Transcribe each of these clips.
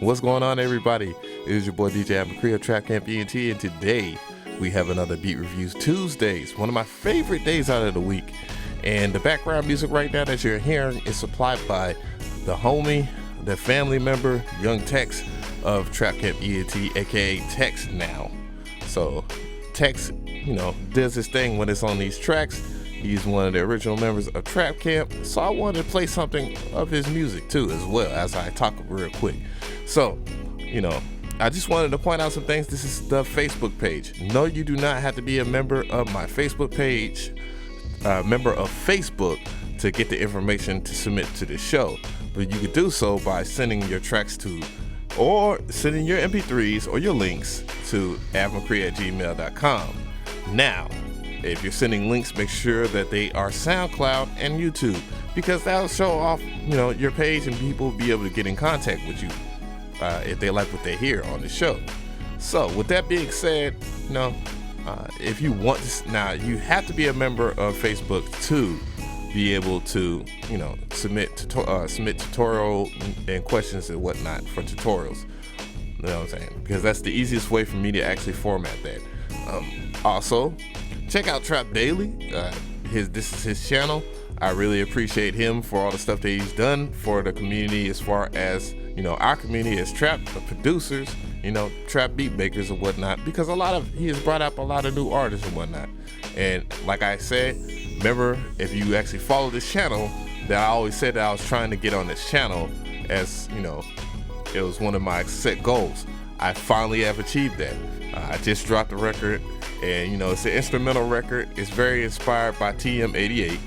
What's going on, everybody? It is your boy DJ Abacria, Trap Camp ENT, and today we have another Beat Reviews Tuesdays, one of my favorite days out of the week. And the background music right now that you're hearing is supplied by the homie, the family member, Young Tex of Trap Camp ENT, aka Tex now. So Tex, does his thing when it's on these tracks. He's one of the original members of Trap Camp, so I wanted to play something of his music too, as well as I talk real quick. So, I just wanted to point out some things. This is the Facebook page. No, you do not have to be a member of my Facebook page, member of Facebook, to get the information to submit to the show. But you could do so by sending your tracks to, or sending your MP3s or your links to avmacree@gmail.com. Now, if you're sending links, make sure that they are SoundCloud and YouTube, because that'll show off, your page, and people will be able to get in contact with you if they like what they hear on the show. So, with that being said, if you want to, now you have to be a member of Facebook to be able to, submit tutorial and questions and whatnot for tutorials. You know what I'm saying? Because that's the easiest way for me to actually format that. Also, check out Trap Daily. This is his channel. I really appreciate him for all the stuff that he's done for the community, as far as our community as trap producers, trap beat makers and whatnot. Because he has brought up a lot of new artists and whatnot. And like I said, remember, if you actually follow this channel, that I always said that I was trying to get on this channel, as it was one of my set goals. I finally have achieved that. I just dropped a record, and it's an instrumental record. It's very inspired by TM88,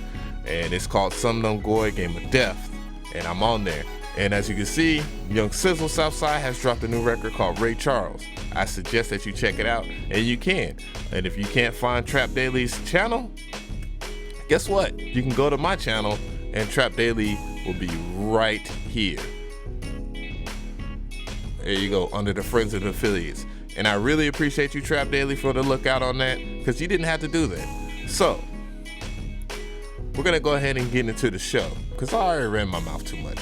and it's called Some Dum Goy Game of Death, and I'm on there. And as you can see, Young Sizzle Southside has dropped a new record called Ray Charles. I suggest that you check it out, and you can. And if you can't find Trap Daily's channel, guess what? You can go to my channel, and Trap Daily will be right here. There you go, under the Friends and Affiliates. And I really appreciate you, Trap Daily, for the lookout on that, because you didn't have to do that. So, we're going to go ahead and get into the show, because I already ran my mouth too much.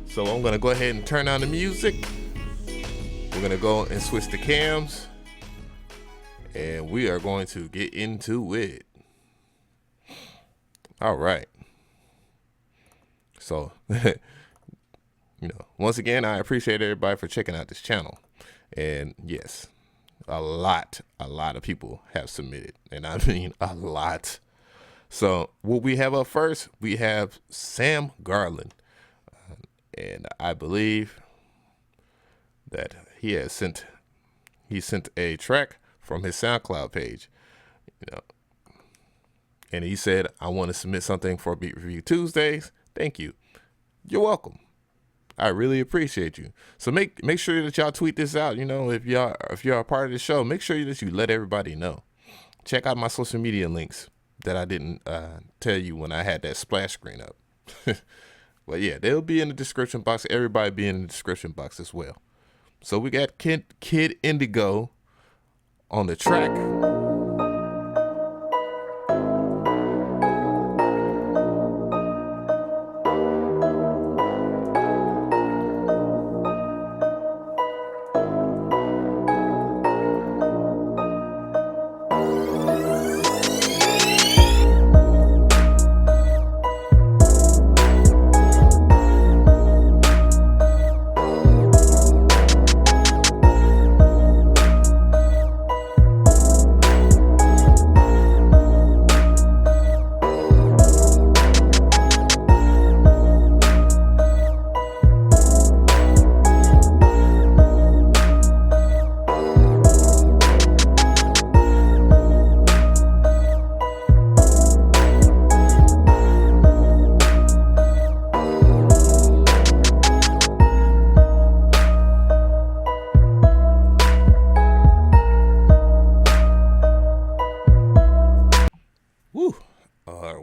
So I'm going to go ahead and turn on the music. We're going to go and switch the cams, and we are going to get into it. All right. So, once again, I appreciate everybody for checking out this channel. And yes, a lot of people have submitted, and I mean a lot. So what we have up first, we have Sam Garland, and I believe that he sent a track from his SoundCloud page, and he said, "I want to submit something for Beat Review Tuesdays. Thank you." You're welcome. I really appreciate you. So make sure that y'all tweet this out. If you're a part of the show, make sure that you let everybody know. Check out my social media links that I didn't tell you when I had that splash screen up. But yeah, they'll be in the description box. Everybody be in the description box as well. So we got Kid Indigo on the track.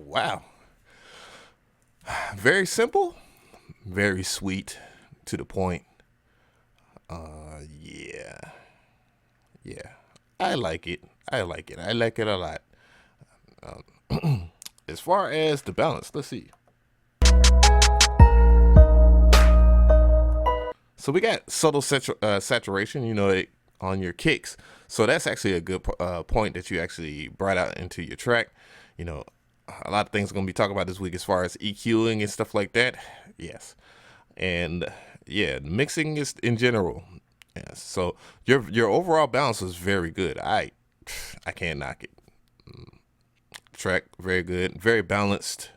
Wow. Very simple, very sweet, to the point. Yeah. I like it. I like it a lot. As far as the balance, let's see. So we got subtle saturation, on your kicks. So that's actually a good point that you actually brought out into your track. A lot of things are going to be talking about this week as far as EQing and stuff like that. Yes. And yeah, mixing is in general. Yes. So your overall balance was very good. I can't knock it. Track very good, very balanced,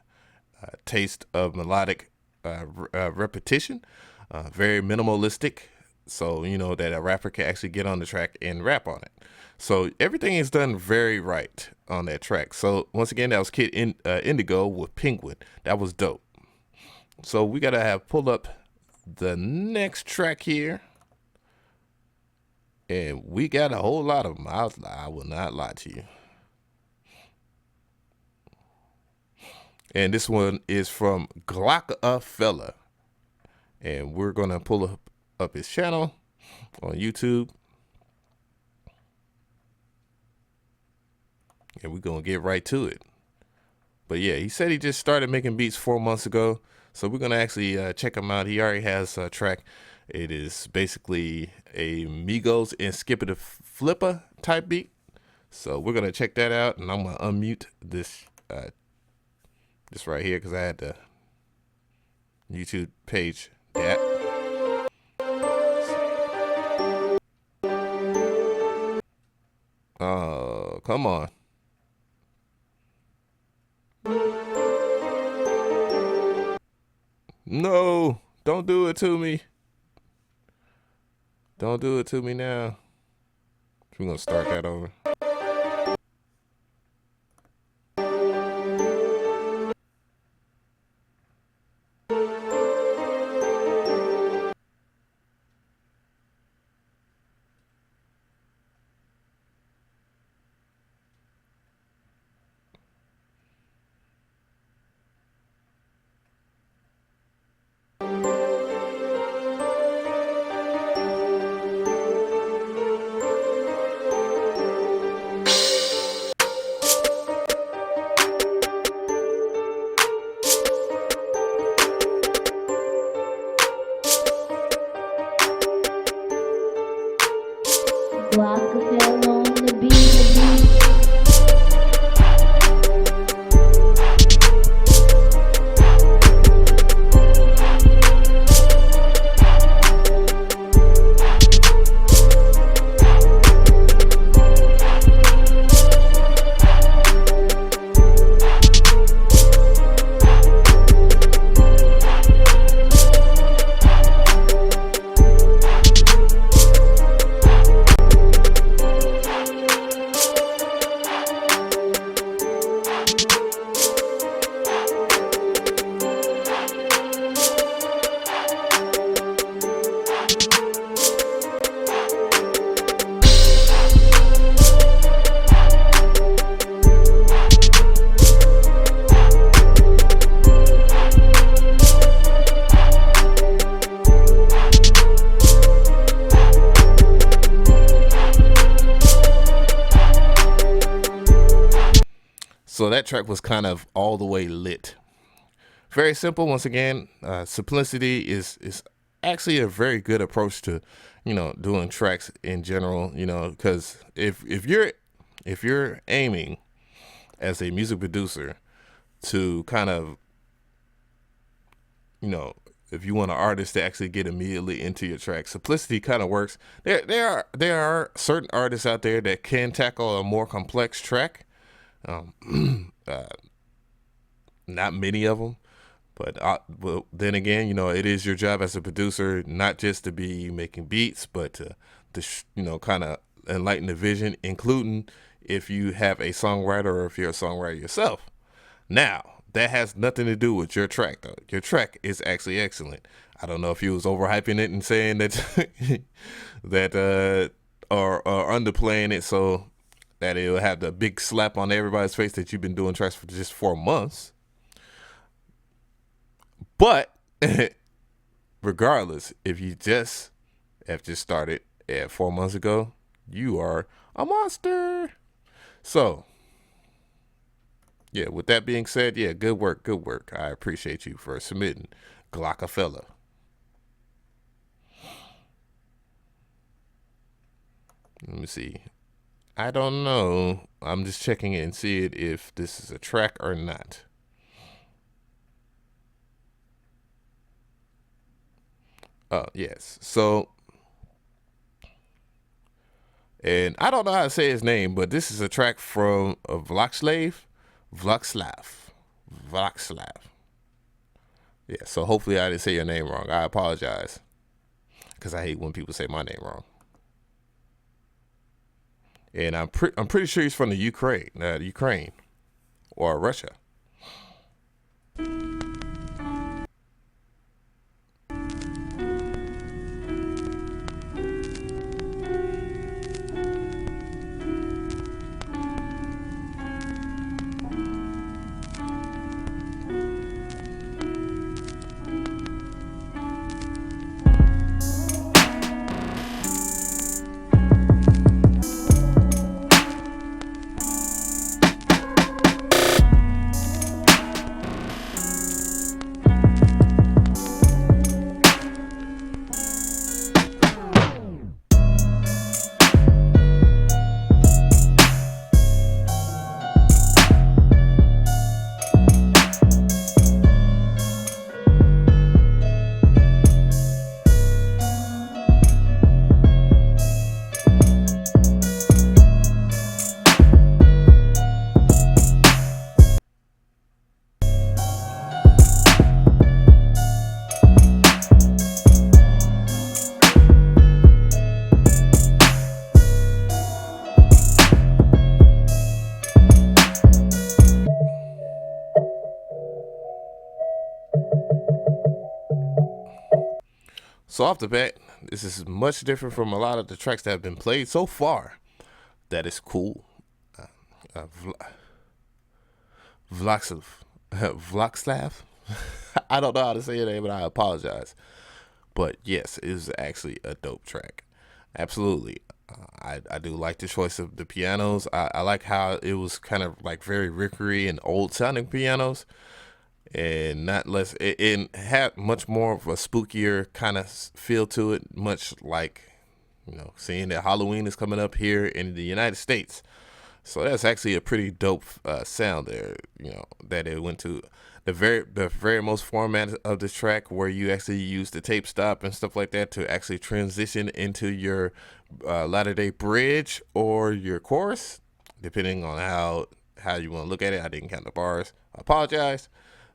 taste of melodic repetition, very minimalistic. So that a rapper can actually get on the track and rap on it. So everything is done very right on that track. So once again, that was Kid Indigo with Penguin. That was dope. So we gotta have pull up the next track here, and we got a whole lot of them. I will not lie to you. And this one is from Glockafella, and we're gonna pull up his channel on YouTube, and we're gonna get right to it. But yeah, he said he just started making beats 4 months ago, so we're gonna actually check him out. He already has a track. It is basically a Migos and Skipper the Flipper type beat, so we're gonna check that out. And I'm gonna unmute this right here because I had the YouTube page that. Oh, come on. No, don't do it to me. Don't do it to me now. We're going to start that over. Glockafella on the beat. So that track was kind of all the way lit. Very simple. Once again, simplicity is actually a very good approach to, doing tracks in general. Because if you're aiming as a music producer to kind of, if you want an artist to actually get immediately into your track, simplicity kind of works. There are certain artists out there that can tackle a more complex track. Not many of them, but then again, it is your job as a producer not just to be making beats, but to kind of enlighten the vision, including if you have a songwriter or if you're a songwriter yourself. Now, that has nothing to do with your track, though. Your track is actually excellent. I don't know if you was overhyping it and saying that or underplaying it so that it'll have the big slap on everybody's face that you've been doing tracks for just 4 months. But regardless, if you have just started at 4 months ago, you are a monster. So, yeah, with that being said, yeah, good work, good work. I appreciate you for submitting, Glockafella. Let me see. I don't know. I'm just checking it and seeing if this is a track or not. Oh, yes. So, and I don't know how to say his name, but this is a track from Vyacheslav. Yeah, so hopefully I didn't say your name wrong. I apologize, because I hate when people say my name wrong. And I'm pretty sure he's from the Ukraine or Russia. So off the bat, this is much different from a lot of the tracks that have been played so far. That is cool. Vyacheslav. I don't know how to say your name, but I apologize. But yes, it is actually a dope track. Absolutely. I do like the choice of the pianos. I like how it was kind of like very rickery and old sounding pianos, and not less. It had much more of a spookier kind of feel to it, much like, seeing that Halloween is coming up here in the United States. So that's actually a pretty dope sound there. That it went to the very most format of this track, where you actually use the tape stop and stuff like that to actually transition into your latter day bridge or your chorus, depending on how you want to look at it. I didn't count the bars. I apologize.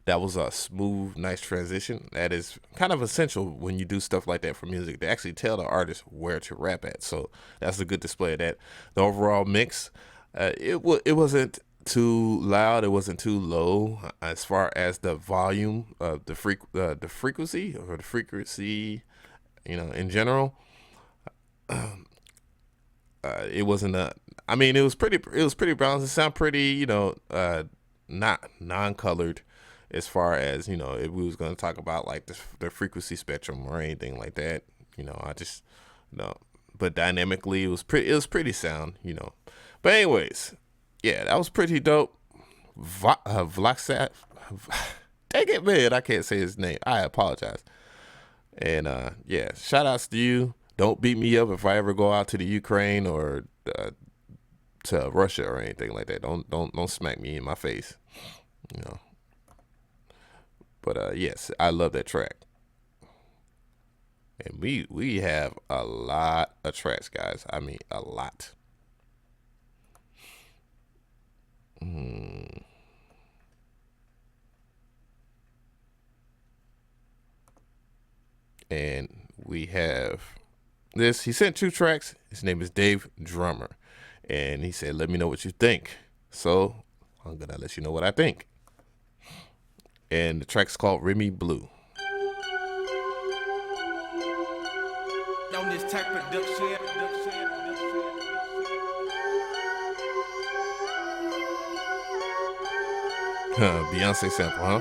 That was a smooth, nice transition. That is kind of essential when you do stuff like that for music, to actually tell the artist where to rap at. So that's a good display of that. The overall mix, it wasn't too loud, it wasn't too low as far as the volume of the frequency in general. It wasn't it was pretty balanced. It sounded pretty, not non-colored, as far as, if we was going to talk about like the frequency spectrum or anything like that. I just, but dynamically it was pretty sound. But anyways, yeah, that was pretty dope. Vyacheslav, dang it, man, I can't say his name. I apologize. And yeah, shout outs to you. Don't beat me up if I ever go out to the Ukraine or to Russia or anything like that. Don't smack me in my face. But yes, I love that track. And we have a lot of tracks, guys. I mean, a lot. And we have this. He sent 2 tracks. His name is Dave Drummer. And he said, let me know what you think. So I'm going to let you know what I think. And the track's called Remy Blue. On this tech production. Beyonce sample, huh?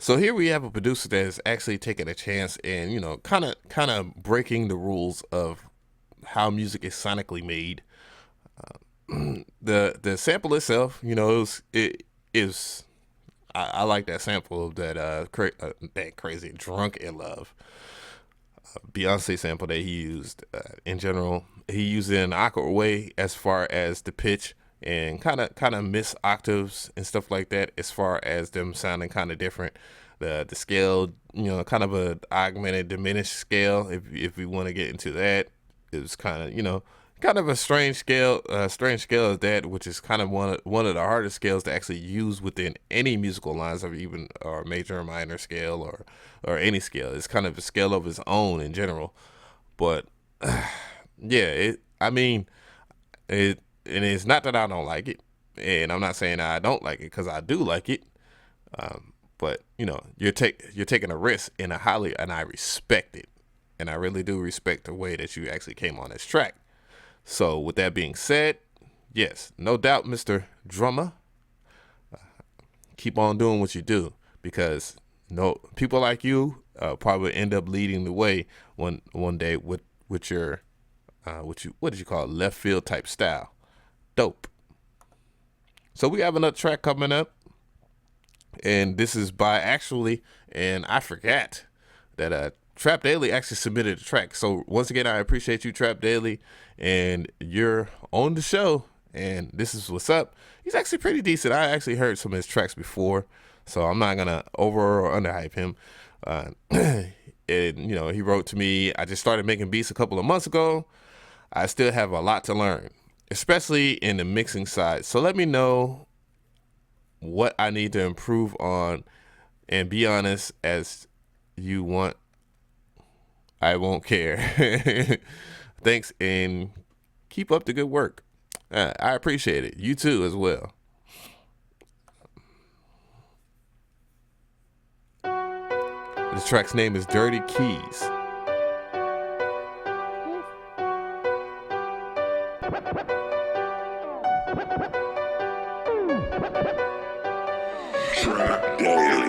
So here we have a producer that is actually taking a chance and, kind of breaking the rules of how music is sonically made. The sample itself, it is. I like that sample of that crazy "Drunk in Love" Beyonce sample that he used. In general, he used it in an awkward way as far as the pitch and kind of miss octaves and stuff like that. As far as them sounding kind of different, the scale, kind of a augmented, diminished scale. If we want to get into that, it was kind of a strange scale. Strange scale is that, which is kind of one of the hardest scales to actually use within any musical lines, or major or minor scale, or any scale. It's kind of a scale of its own in general. But yeah, and it's not that I don't like it, and I'm not saying I don't like it, because I do like it. But you're taking a risk and I respect it, and I really do respect the way that you actually came on this track. So with that being said, yes, no doubt, Mr. Drummer, keep on doing what you do, because people like you probably end up leading the way one day with your what did you call it, left field type style. Dope. So we have another track coming up, and this is and I forgot that Trap Daily actually submitted a track. So once again, I appreciate you, Trap Daily, and you're on the show, and this is what's up. He's actually pretty decent. I actually heard some of his tracks before, so I'm not gonna over or underhype him. And he wrote to me, I just started making beats a couple of months ago. I still have a lot to learn, especially in the mixing side. So let me know what I need to improve on, and be honest as you want. I won't care. Thanks, and keep up the good work. I appreciate it. You too as well. This track's name is Dirty Keys. Trap Daily.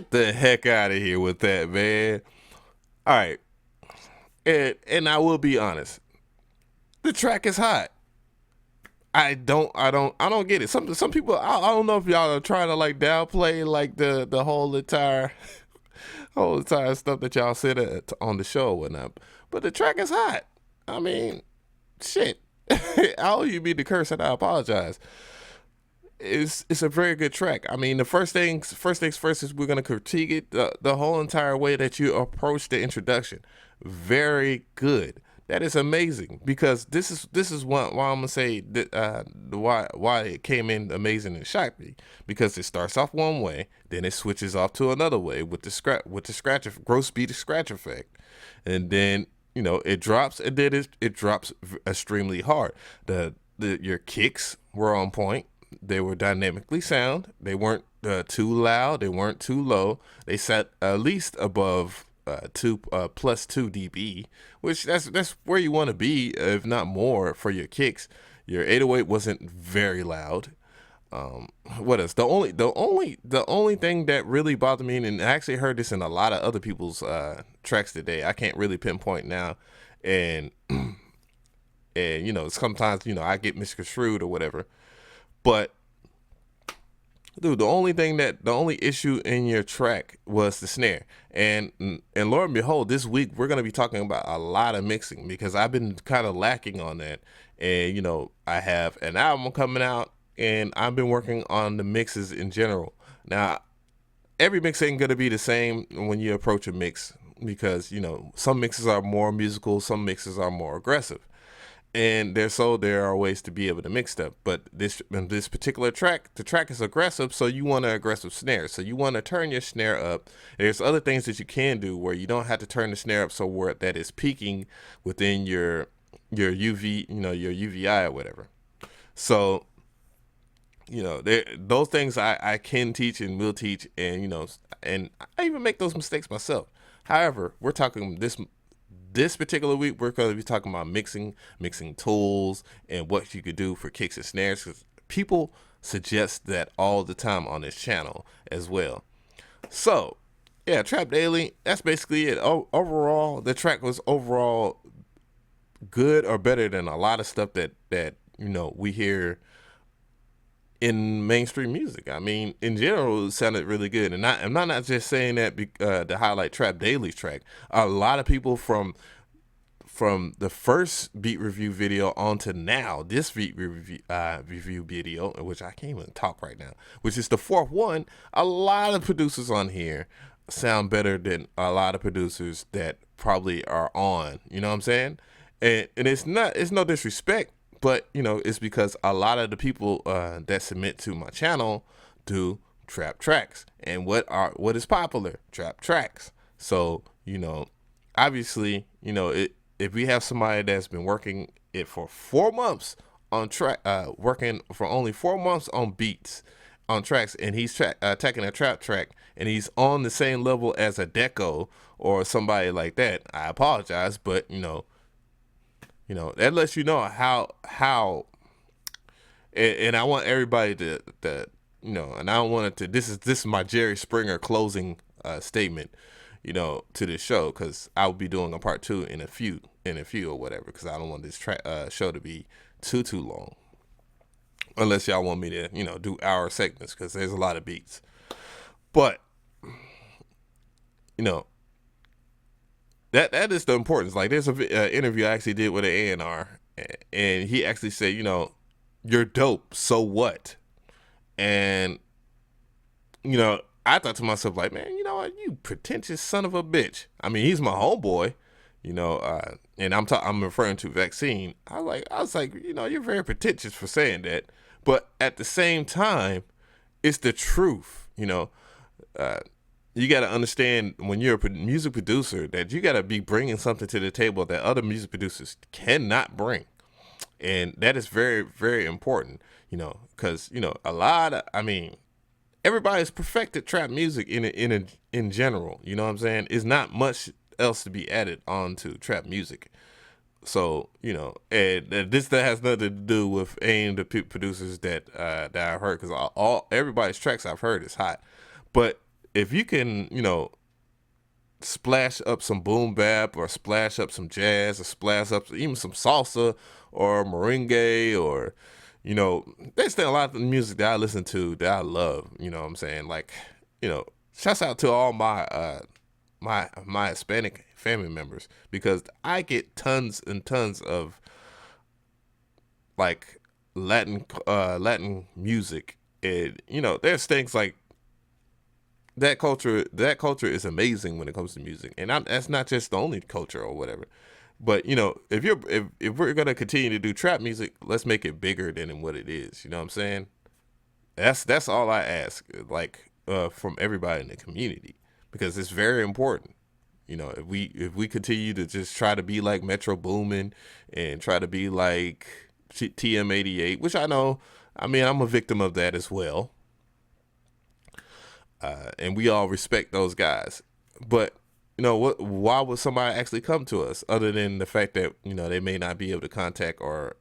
The heck out of here with that, man. All right, and I will be honest, the track is hot. I don't get it. Some people, I don't know if y'all are trying to like downplay like the whole entire stuff that y'all said on the show or whatnot, but the track is hot. I mean, shit. I owe you me the curse, and I apologize. It's a very good track. I mean, the first things first is we're gonna critique it the whole entire way that you approach the introduction. Very good. That is amazing, because this is why I'm gonna say that why it came in amazing and shocked me, because it starts off one way, then it switches off to another way with the scratch gross speed scratch effect, and then it drops, and then it drops extremely hard. Your kicks were on point. They were dynamically sound. They weren't too loud. They weren't too low. They sat at least above plus 2 dB, which that's where you want to be, if not more, for your kicks. Your 808 wasn't very loud. What else? The only thing that really bothered me, and I actually heard this in a lot of other people's tracks today. I can't really pinpoint now, and sometimes I get misconstrued or whatever. But Dude, the only issue in your track was the snare. And lo and behold, this week we're gonna be talking about a lot of mixing because I've been kind of lacking on that. And I have an album coming out and I've been working on the mixes in general. Now, every mix ain't gonna be the same when you approach a mix because, some mixes are more musical, some mixes are more aggressive. And there are ways to be able to mix stuff, but this particular track, the track is aggressive, so you want an aggressive snare, so you want to turn your snare up. There's other things that you can do where you don't have to turn the snare up so where that is peaking within your UV, your UVI or whatever. So those things I can teach and will teach, and and I even make those mistakes myself. However, we're talking this particular week, we're going to be talking about mixing tools and what you could do for kicks and snares, because people suggest that all the time on this channel as well. So, yeah, Trap Daily, that's basically it. Overall, the track was overall good or better than a lot of stuff that we hear in mainstream music. I mean, in general, it sounded really good. And I'm not just saying that to highlight Trap Daily's track. A lot of people from the first beat review video on to now, this beat review video, which I can't even talk right now, which is the fourth one, a lot of producers on here sound better than a lot of producers that probably are on. You know what I'm saying? And it's no disrespect, but it's because a lot of the people that submit to my channel do trap tracks, and what is popular? Trap tracks. So obviously if we have somebody that's been working it for 4 months on track, working for only 4 months on beats on tracks, and he's attacking a trap track, and he's on the same level as a Deco or somebody like that, I apologize, but that lets you know how, and I want everybody to and I don't want it to. This is my Jerry Springer closing statement, to this show, because I will be doing a part 2 in a few or whatever, because I don't want this show to be too long, unless y'all want me to do hour segments, because there's a lot of beats, but that is the importance. Like, there's a interview I actually did with an A&R, and he actually said, you're dope, so what? And I thought to myself, like, man, you know what, you pretentious son of a bitch. I mean, he's my homeboy, and I'm referring to Vaccine. I was like, you're very pretentious for saying that, but at the same time, it's the truth. You got to understand, when you're a music producer, that you got to be bringing something to the table that other music producers cannot bring. And that is very, very important, because, everybody's perfected trap music in general. You know what I'm saying? It's not much else to be added on to trap music. So, and this that has nothing to do with any of the producers that I've heard, because everybody's tracks I've heard is hot. But if you can, splash up some boom bap, or splash up some jazz, or splash up even some salsa or merengue, or, there's still a lot of the music that I listen to that I love, you know what I'm saying? Like, shouts out to all my my Hispanic family members, because I get tons and tons of like Latin music, and there's things like that culture is amazing when it comes to music, and that's not just the only culture or whatever. But if we're gonna continue to do trap music, let's make it bigger than what it is. You know what I'm saying? That's all I ask, like, from everybody in the community, because it's very important. If we continue to just try to be like Metro Boomin and try to be like TM88, which I'm a victim of that as well. And we all respect those guys, but why would somebody actually come to us, other than the fact that they may not be able to contact or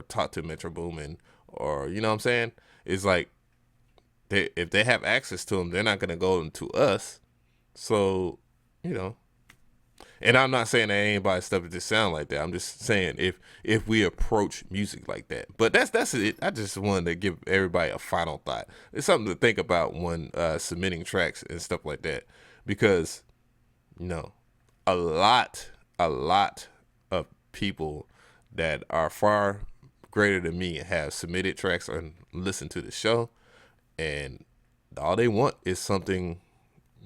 talk to Metro Boomin, or what I'm saying? It's like, if they have access to them, they're not going to go to us. So And I'm not saying that anybody's stuff just sound like that. I'm just saying if we approach music like that. But that's it. I just wanted to give everybody a final thought. It's something to think about when submitting tracks and stuff like that, because a lot of people that are far greater than me have submitted tracks and listened to the show, and all they want is something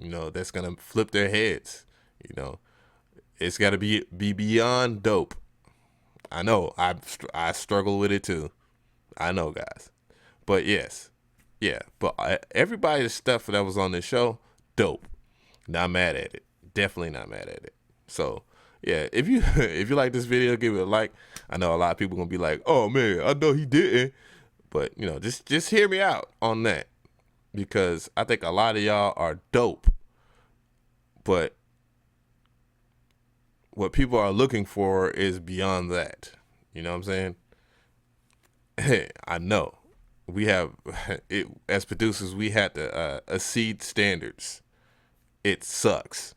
that's gonna flip their heads. It's got to be beyond dope. I know I struggle with it too. I know, guys. But yes, yeah. But everybody's stuff that was on this show, dope. Not mad at it. Definitely not mad at it. So yeah, if you if you like this video, give it a like. I know a lot of people gonna be like, "Oh man, I know he didn't," but just hear me out on that, because I think a lot of y'all are dope, but what people are looking for is beyond that. You know what I'm saying? I know we have it as producers. We had to exceed standards. It sucks.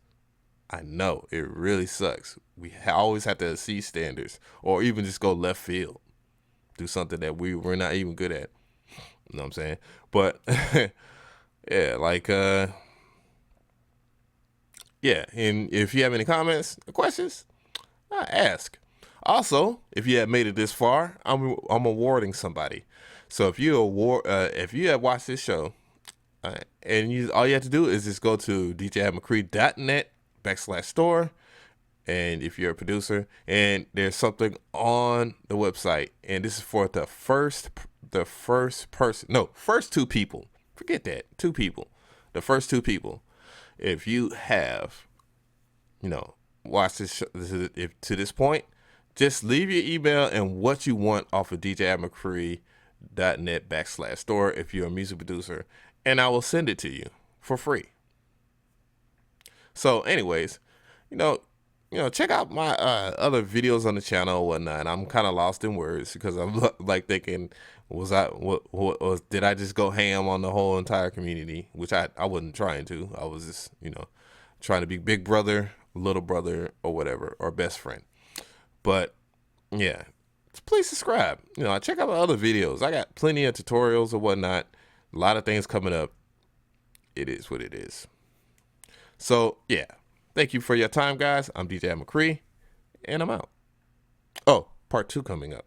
I know it really sucks. We always have to exceed standards, or even just go left field, do something that we're not even good at. You know what I'm saying? But yeah, like yeah, and if you have any comments or questions, ask. Also, if you have made it this far, I'm awarding somebody. So if you have watched this show, and all you have to do is just go to djmccree.net/store, and if you're a producer, and there's something on the website, and this is for the first two people. Forget that, 2 people. The first 2 people. If you have, watched this show, to this point, just leave your email and what you want off of djmccree.net/store if you're a music producer, and I will send it to you for free. So anyways, check out my other videos on the channel and whatnot. I'm kind of lost in words because I'm like thinking, did I just go ham on the whole entire community? Which I wasn't trying to. I was just, trying to be big brother, little brother, or whatever, or best friend. But yeah, please subscribe. Check out my other videos. I got plenty of tutorials or whatnot. A lot of things coming up. It is what it is. So yeah, thank you for your time, guys. I'm DJ McCree, and I'm out. Oh, part 2 coming up.